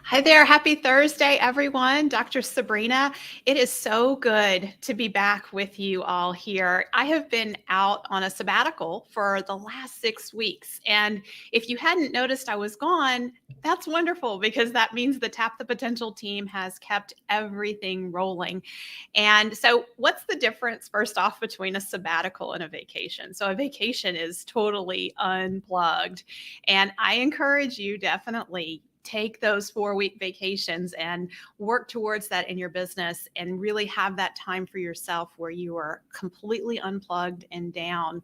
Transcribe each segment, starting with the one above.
Hi there. Happy Thursday, everyone. Dr. Sabrina. It is so good to be back with you all here. I have been out on a sabbatical for the last 6 weeks. And if you hadn't noticed I was gone, that's wonderful because that means the Tap the Potential team has kept everything rolling. And so, what's the difference, first off, between a sabbatical and a vacation? So, a vacation is totally unplugged. And I encourage you definitely take those 4-week vacations and work towards that in your business and really have that time for yourself where you are completely unplugged and down.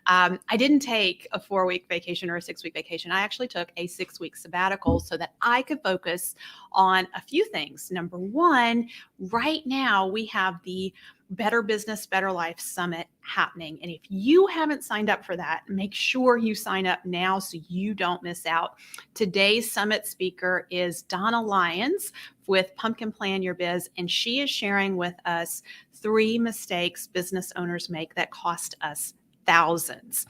I didn't take a 4-week vacation or a 6-week vacation. I actually took a 6-week sabbatical so that I could focus on a few things. Number one, right now we have the Better Business, Better Life Summit happening. And if you haven't signed up for that, make sure you sign up now so you don't miss out. Today's summit speaker is Donna Lyons with Pumpkin Plan Your Biz, and she is sharing with us 3 mistakes business owners make that cost us thousands.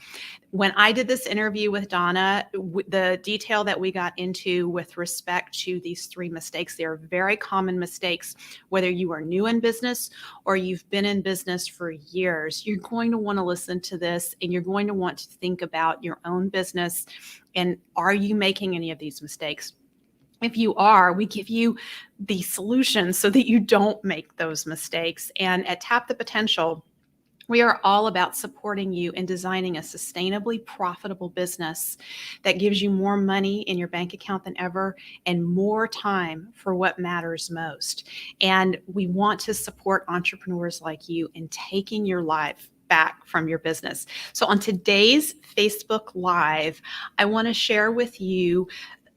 When I did this interview with Donna, the detail that we got into with respect to these 3 mistakes, they are very common mistakes, whether you are new in business or you've been in business for years. You're going to want to listen to this and you're going to want to think about your own business and are you making any of these mistakes? If you are, we give you the solutions so that you don't make those mistakes. And at Tap the Potential, we are all about supporting you in designing a sustainably profitable business that gives you more money in your bank account than ever and more time for what matters most. And we want to support entrepreneurs like you in taking your life back from your business. So on today's Facebook Live, I want to share with you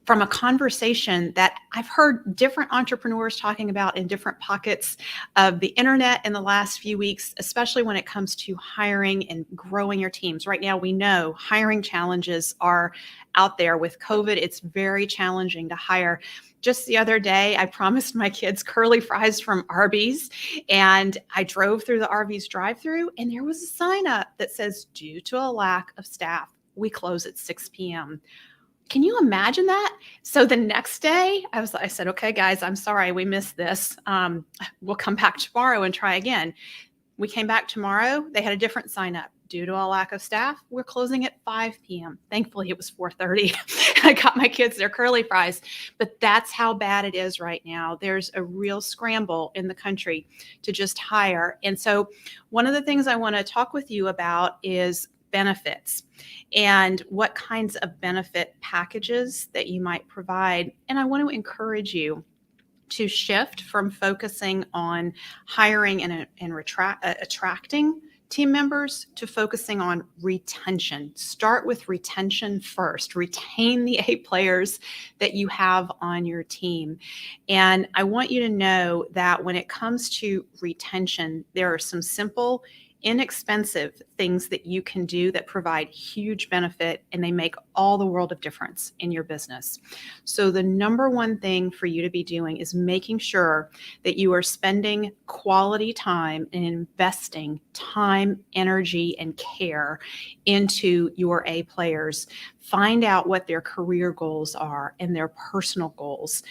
from a conversation that I've heard different entrepreneurs talking about in different pockets of the internet in the last few weeks, especially when it comes to hiring and growing your teams. Right now, we know hiring challenges are out there with COVID. It's very challenging to hire. Just the other day, I promised my kids curly fries from Arby's, and I drove through the Arby's drive-through, and there was a sign up that says, due to a lack of staff, we close at 6 p.m. Can you imagine that? So the next day, I said, okay, guys, I'm sorry, we missed this. We'll come back tomorrow and try again. We came back tomorrow. They had a different sign up. Due to a lack of staff, we're closing at 5 p.m. Thankfully, it was 4:30. I got my kids their curly fries. But that's how bad it is right now. There's a real scramble in the country to just hire. And so one of the things I want to talk with you about is benefits and what kinds of benefit packages that you might provide. And I want to encourage you to shift from focusing on hiring and attracting team members to focusing on retention. Start with retention first. Retain the A players that you have on your team. And I want you to know that when it comes to retention, there are some simple, inexpensive things that you can do that provide huge benefit, and they make all the world of difference in your business. So the number one thing for you to be doing is making sure that you are spending quality time and investing time, energy, and care into your A players. Find out what their career goals are and their personal goals.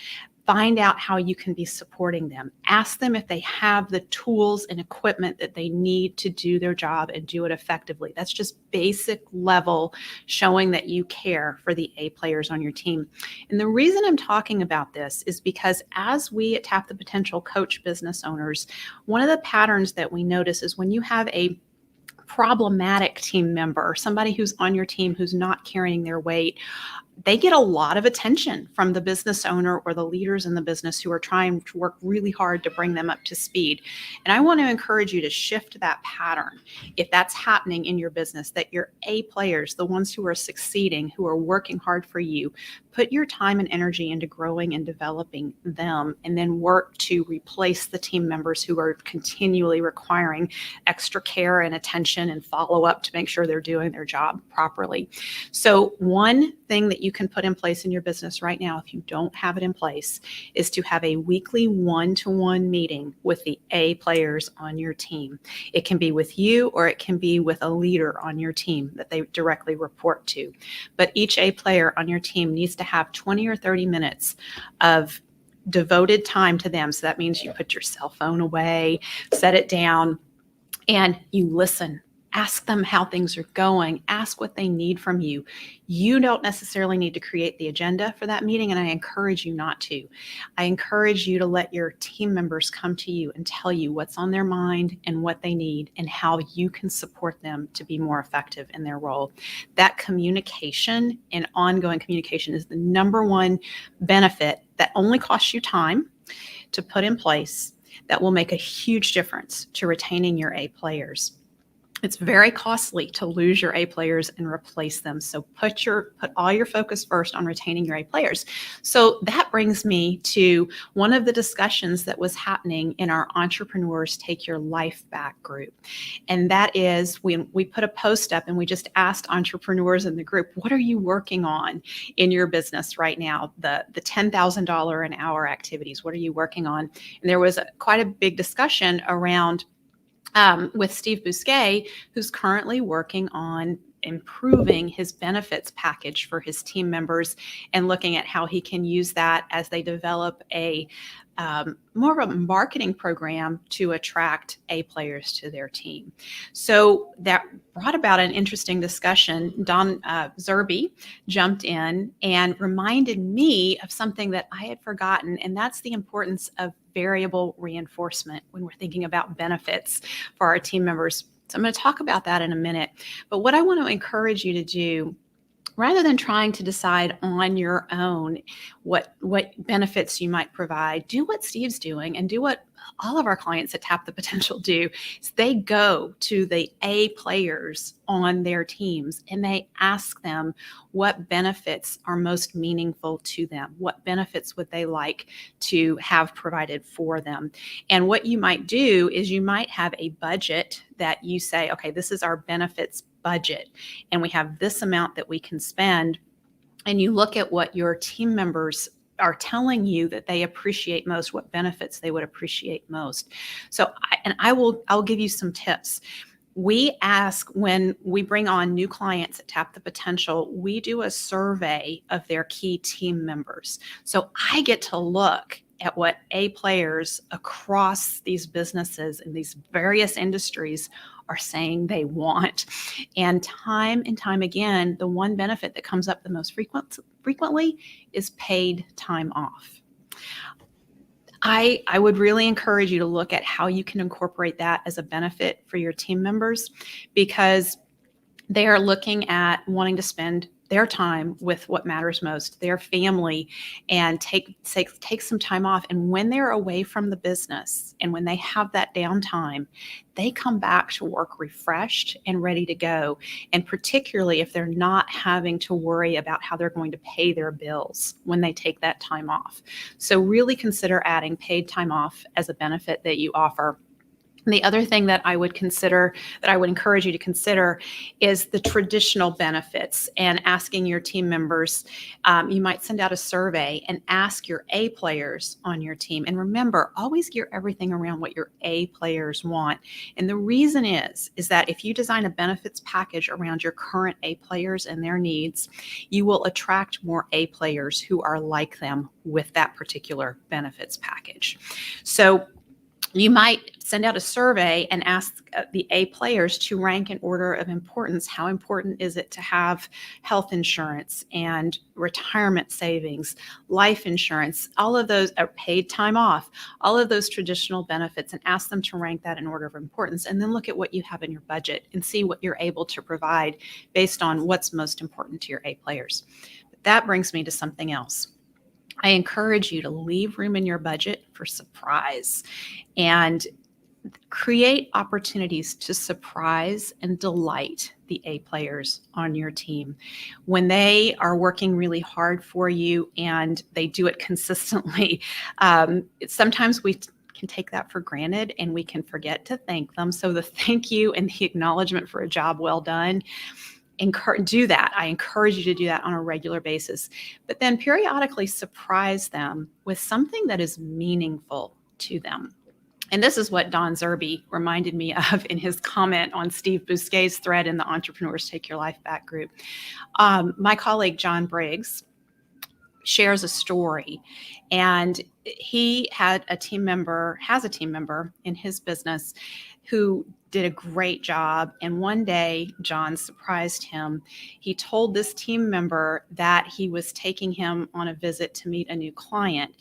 Find out how you can be supporting them. Ask them if they have the tools and equipment that they need to do their job and do it effectively. That's just basic level showing that you care for the A players on your team. And the reason I'm talking about this is because as we at Tap the Potential coach business owners, one of the patterns that we notice is when you have a problematic team member, somebody who's on your team who's not carrying their weight, they get a lot of attention from the business owner or the leaders in the business who are trying to work really hard to bring them up to speed. And I want to encourage you to shift that pattern. If that's happening in your business, that your A players, the ones who are succeeding, who are working hard for you, put your time and energy into growing and developing them, and then work to replace the team members who are continually requiring extra care and attention and follow up to make sure they're doing their job properly. So one thing that you can put in place in your business right now, if you don't have it in place, is to have a weekly one-to-one meeting with the A players on your team. It can be with you, or it can be with a leader on your team that they directly report to. But each A player on your team needs to have 20 or 30 minutes of devoted time to them. So that means you put your cell phone away, set it down, and you listen. Ask them how things are going. Ask what they need from you. You don't necessarily need to create the agenda for that meeting, and I encourage you not to. I encourage you to let your team members come to you and tell you what's on their mind and what they need and how you can support them to be more effective in their role. That communication and ongoing communication is the number one benefit that only costs you time to put in place that will make a huge difference to retaining your A players. It's very costly to lose your A players and replace them. So put all your focus first on retaining your A players. So that brings me to one of the discussions that was happening in our Entrepreneurs Take Your Life Back group. And that is when we put a post up and we just asked entrepreneurs in the group, what are you working on in your business right now? The $10,000 an hour activities, what are you working on? And there was quite a big discussion around with Steve Busquet, who's currently working on improving his benefits package for his team members and looking at how he can use that as they develop a more of a marketing program to attract A players to their team. So that brought about an interesting discussion. Don Zerby jumped in and reminded me of something that I had forgotten, and that's the importance of variable reinforcement when we're thinking about benefits for our team members. So I'm going to talk about that in a minute. But what I want to encourage you to do, rather than trying to decide on your own what benefits you might provide, do what Steve's doing and do what all of our clients at Tap the Potential do. Is they go to the A players on their teams and they ask them what benefits are most meaningful to them. What benefits would they like to have provided for them? And what you might do is you might have a budget that you say, okay, this is our benefits budget, and we have this amount that we can spend. And you look at what your team members are telling you that they appreciate most, what benefits they would appreciate most. So, I'll give you some tips. We ask, when we bring on new clients at Tap the Potential, we do a survey of their key team members. So I get to look at what A players across these businesses in these various industries are saying they want. And time again, the one benefit that comes up the most frequently is paid time off. I would really encourage you to look at how you can incorporate that as a benefit for your team members, because they are looking at wanting to spend their time with what matters most, their family, and take some time off. And when they're away from the business and when they have that downtime, they come back to work refreshed and ready to go. And particularly if they're not having to worry about how they're going to pay their bills when they take that time off. So really consider adding paid time off as a benefit that you offer. The other thing that I would encourage you to consider is the traditional benefits, and asking your team members. You might send out a survey and ask your A players on your team. And remember, always gear everything around what your A players want. And the reason is that if you design a benefits package around your current A players and their needs, you will attract more A players who are like them with that particular benefits package. So you might send out a survey and ask the A players to rank in order of importance. How important is it to have health insurance and retirement savings, life insurance, all of those paid time off, all of those traditional benefits, and ask them to rank that in order of importance. And then look at what you have in your budget and see what you're able to provide based on what's most important to your A players. But that brings me to something else. I encourage you to leave room in your budget for surprise and create opportunities to surprise and delight the A players on your team. When they are working really hard for you and they do it consistently, sometimes we can take that for granted and we can forget to thank them. So the thank you and the acknowledgement for a job well done, do that. I encourage you to do that on a regular basis, but then periodically surprise them with something that is meaningful to them. And this is what Don Zerbe reminded me of in his comment on Steve Busquet's thread in the Entrepreneurs Take Your Life Back group. My colleague, John Briggs, shares a story, and he has a team member in his business who did a great job. And one day, John surprised him. He told this team member that he was taking him on a visit to meet a new client.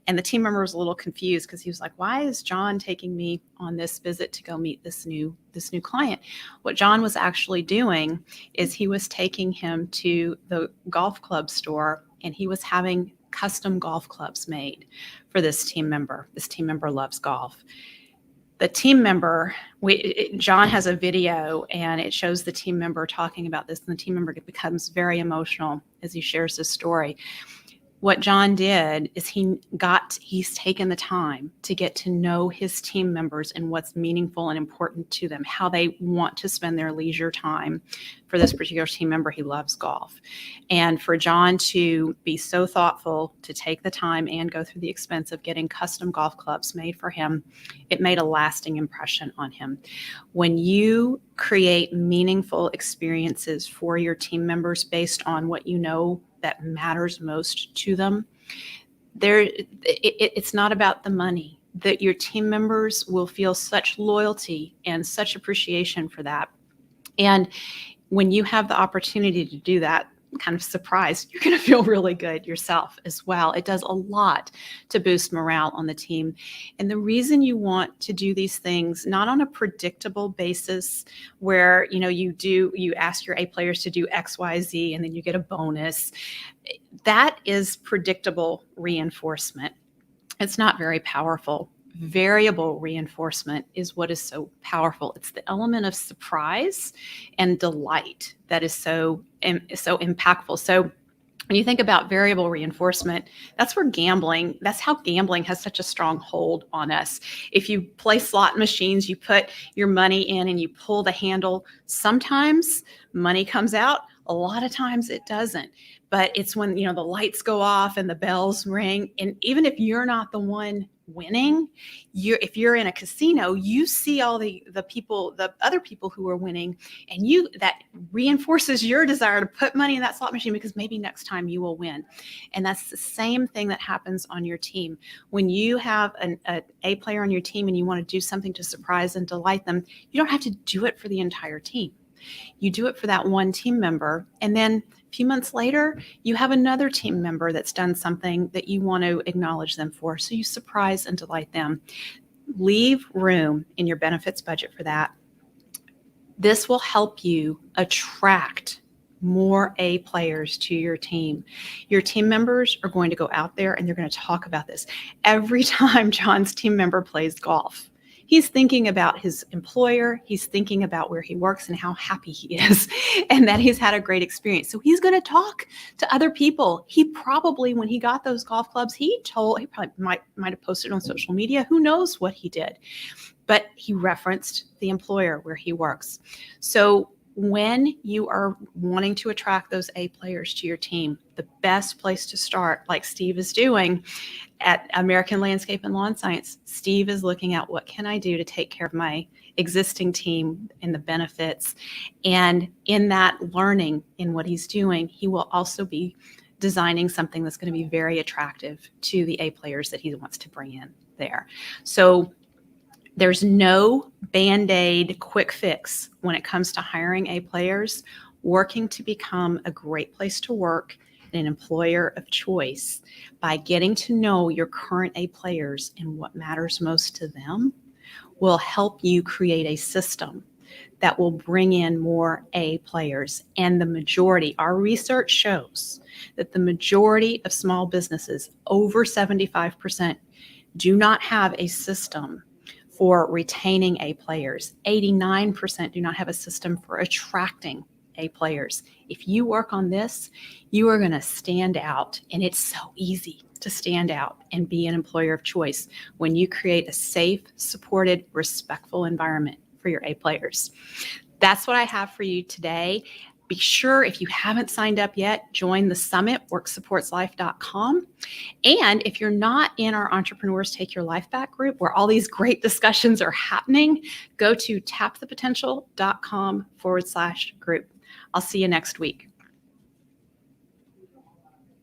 And the team member was a little confused because he was like, why is John taking me on this visit to go meet this new client? What John was actually doing is he was taking him to the golf club store, and he was having custom golf clubs made for this team member. This team member loves golf. The team member, John has a video, and it shows the team member talking about this, and the team member becomes very emotional as he shares this story. What John did is he's taken the time to get to know his team members and what's meaningful and important to them, how they want to spend their leisure time. For this particular team member, he loves golf. And for John to be so thoughtful to take the time and go through the expense of getting custom golf clubs made for him, it made a lasting impression on him. When you create meaningful experiences for your team members based on what you know that matters most to them, it's not about the money. That your team members will feel such loyalty and such appreciation for that. And when you have the opportunity to do that, kind of surprised, you're going to feel really good yourself as well. It does a lot to boost morale on the team. And the reason you want to do these things, not on a predictable basis where, you ask your A players to do X, Y, Z, and then you get a bonus. That is predictable reinforcement. It's not very powerful. Variable reinforcement is what is so powerful. It's the element of surprise and delight that is so impactful. So when you think about variable reinforcement, that's how gambling has such a strong hold on us. If you play slot machines, you put your money in and you pull the handle. Sometimes money comes out. A lot of times it doesn't. But it's when, the lights go off and the bells ring. And even if you're not the one winning, if you're in a casino, you see all the other people who are winning, and that reinforces your desire to put money in that slot machine because maybe next time you will win. And that's the same thing that happens on your team. When you have an A player on your team and you want to do something to surprise and delight them, you don't have to do it for the entire team. You do it for that one team member, and then a few months later, you have another team member that's done something that you want to acknowledge them for. So you surprise and delight them. Leave room in your benefits budget for that. This will help you attract more A players to your team. Your team members are going to go out there and they're going to talk about this. Every time John's team member plays golf, he's thinking about his employer. He's thinking about where he works and how happy he is and that he's had a great experience. So he's going to talk to other people. He probably, when he got those golf clubs, he probably might have posted on social media. Who knows what he did? But he referenced the employer where he works. So when you are wanting to attract those A players to your team, the best place to start, like Steve is doing at American Landscape and Lawn Science, Steve is looking at what can I do to take care of my existing team and the benefits. And in that learning in what he's doing, he will also be designing something that's going to be very attractive to the A players that he wants to bring in there. So there's no Band-Aid quick fix when it comes to hiring A players. Working to become a great place to work and an employer of choice by getting to know your current A players and what matters most to them will help you create a system that will bring in more A players. And our research shows that the majority of small businesses, over 75%, do not have a system for retaining A players. 89% do not have a system for attracting A players. If you work on this, you are going to stand out. And it's so easy to stand out and be an employer of choice when you create a safe, supported, respectful environment for your A players. That's what I have for you today. Be sure, if you haven't signed up yet, join the summit, worksupportslife.com. And if you're not in our Entrepreneurs Take Your Life Back group, where all these great discussions are happening, go to tapthepotential.com/group. I'll see you next week.